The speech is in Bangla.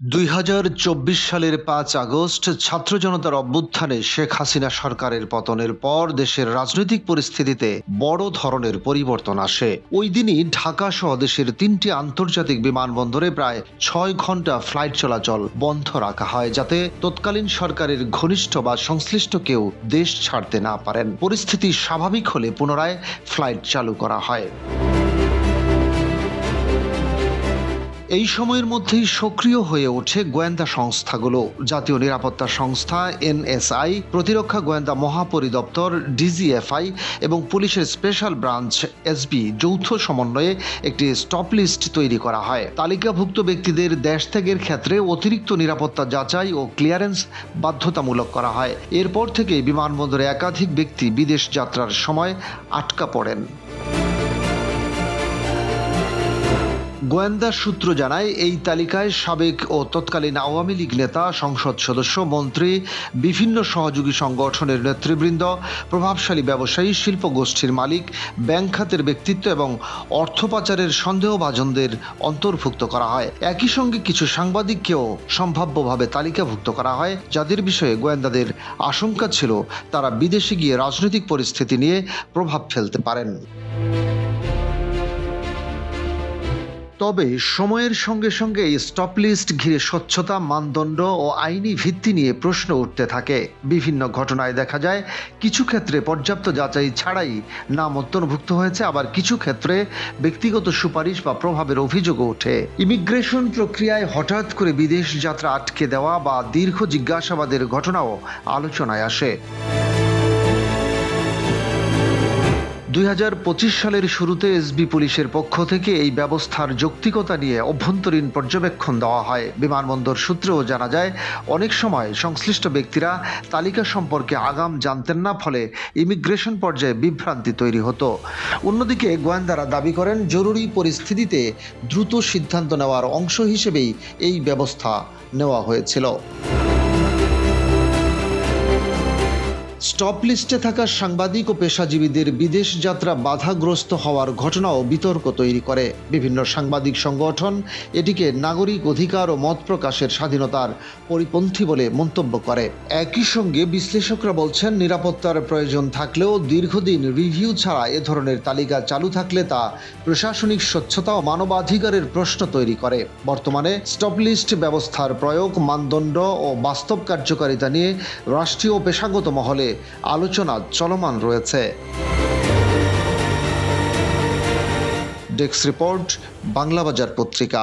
২০২৪ সালের ৫ আগস্ট ছাত্র জনতার অভ্যুত্থানে শেখ হাসিনা সরকারের পতনের পর দেশের রাজনৈতিক পরিস্থিতিতে বড় ধরনের পরিবর্তন আসে। ওই দিনই ঢাকা সহ দেশের ৩টি আন্তর্জাতিক বিমানবন্দরে প্রায় ৬ ঘন্টা ফ্লাইট চলাচল বন্ধ রাখা হয়, যাতে তৎকালীন সরকারের ঘনিষ্ঠ বা সংশ্লিষ্ট কেউ দেশ ছাড়তে না পারেন। পরিস্থিতি স্বাভাবিক হলে পুনরায় ফ্লাইট চালু করা হয়। এই সময়ের মধ্যেই সক্রিয় হয়ে ওঠে গোয়েন্দা সংস্থাগুলো। জাতীয় নিরাপত্তা সংস্থা এনএসআই, প্রতিরক্ষা গোয়েন্দা মহাপরিদপ্তর ডিজিএফআই এবং পুলিশের স্পেশাল ব্রাঞ্চ এসবি যৌথ সমন্বয়ে একটি স্টপ লিস্ট তৈরি করা হয়। তালিকাভুক্ত ব্যক্তিদের দেশ ত্যাগের ক্ষেত্রে অতিরিক্ত নিরাপত্তা যাচাই ও ক্লিয়ারেন্স বাধ্যতামূলক করা হয়। এরপর থেকে বিমানবন্দরে একাধিক ব্যক্তি বিদেশ যাত্রার সময় আটকা পড়েন। গোয়েন্দা সূত্র জানায়, এই তালিকায় সাবেক ও তৎকালীন আওয়ামী লীগ নেতা, সংসদ সদস্য, মন্ত্রী, বিভিন্ন সহযোগী সংগঠনের নেতৃবৃন্দ, প্রভাবশালী ব্যবসায়ী, শিল্পগোষ্ঠীর মালিক, ব্যাংক খাতের ব্যক্তিত্ব এবং অর্থ পাচারের সন্দেহভাজনদের অন্তর্ভুক্ত করা হয়। একই সঙ্গে কিছু সাংবাদিককেও সম্ভাব্যভাবে তালিকাভুক্ত করা হয়, যাদের বিষয়ে গোয়েন্দাদের আশঙ্কা ছিল তারা বিদেশে গিয়ে রাজনৈতিক পরিস্থিতি নিয়ে প্রভাব ফেলতে পারেন। তবে সময়ের সঙ্গে সঙ্গে এই স্টপ লিস্ট ঘিরে স্বচ্ছতা, মানদণ্ড ও আইনি ভিত্তি নিয়ে প্রশ্ন উঠতে থাকে। বিভিন্ন ঘটনায় দেখা যায় কিছু ক্ষেত্রে পর্যাপ্ত যাচাই ছাড়াই নাম অন্তর্ভুক্ত হয়েছে, আবার কিছু ক্ষেত্রে ব্যক্তিগত সুপারিশ বা প্রভাবের অভিযোগও ওঠে। ইমিগ্রেশন প্রক্রিয়ায় হঠাৎ করে বিদেশ যাত্রা আটকে দেওয়া বা দীর্ঘ জিজ্ঞাসাবাদের ঘটনাও আলোচনায় আসে। ২০২৫ সালের শুরুতে এসবি পুলিশের পক্ষ থেকে এই ব্যবস্থার যৌক্তিকতা নিয়ে অভ্যন্তরীণ পর্যবেক্ষণ দেওয়া হয়। বিমানবন্দর সূত্রেও জানা যায়, অনেক সময় সংশ্লিষ্ট ব্যক্তিরা তালিকা সম্পর্কে আগাম জানতেন না, ফলে ইমিগ্রেশন পর্যায়ে বিভ্রান্তি তৈরি হতো। অন্যদিকে গোয়েন্দারা দাবি করেন, জরুরি পরিস্থিতিতে দ্রুত সিদ্ধান্ত নেওয়ার অংশ হিসেবেই এই ব্যবস্থা নেওয়া হয়েছিল। স্টপ লিস্টে থাকা সাংবাদিক ও পেশাজীবীদের বিদেশ যাত্রা বাধাগ্রস্ত হওয়ার ঘটনাও বিতর্ক তৈরি করে। বিভিন্ন সাংবাদিক সংগঠন এটিকে নাগরিক অধিকার ও মত প্রকাশের স্বাধীনতার পরিপন্থী বলে মন্তব্য করে। একই সঙ্গে বিশ্লেষকরা বলছেন, নিরাপত্তার প্রয়োজন থাকলেও দীর্ঘদিন রিভিউ ছাড়া এ ধরনের তালিকা চালু থাকলে তা প্রশাসনিক স্বচ্ছতা ও মানবাধিকারের প্রশ্ন তৈরি করে। বর্তমানে স্টপ লিস্ট ব্যবস্থার প্রয়োগ, মানদণ্ড ও বাস্তব কার্যকারিতা নিয়ে রাষ্ট্রীয় ও পেশাগত মহলে আলোচনা চলমান রয়েছে। ডেস্ক রিপোর্ট, বাংলাবাজার পত্রিকা।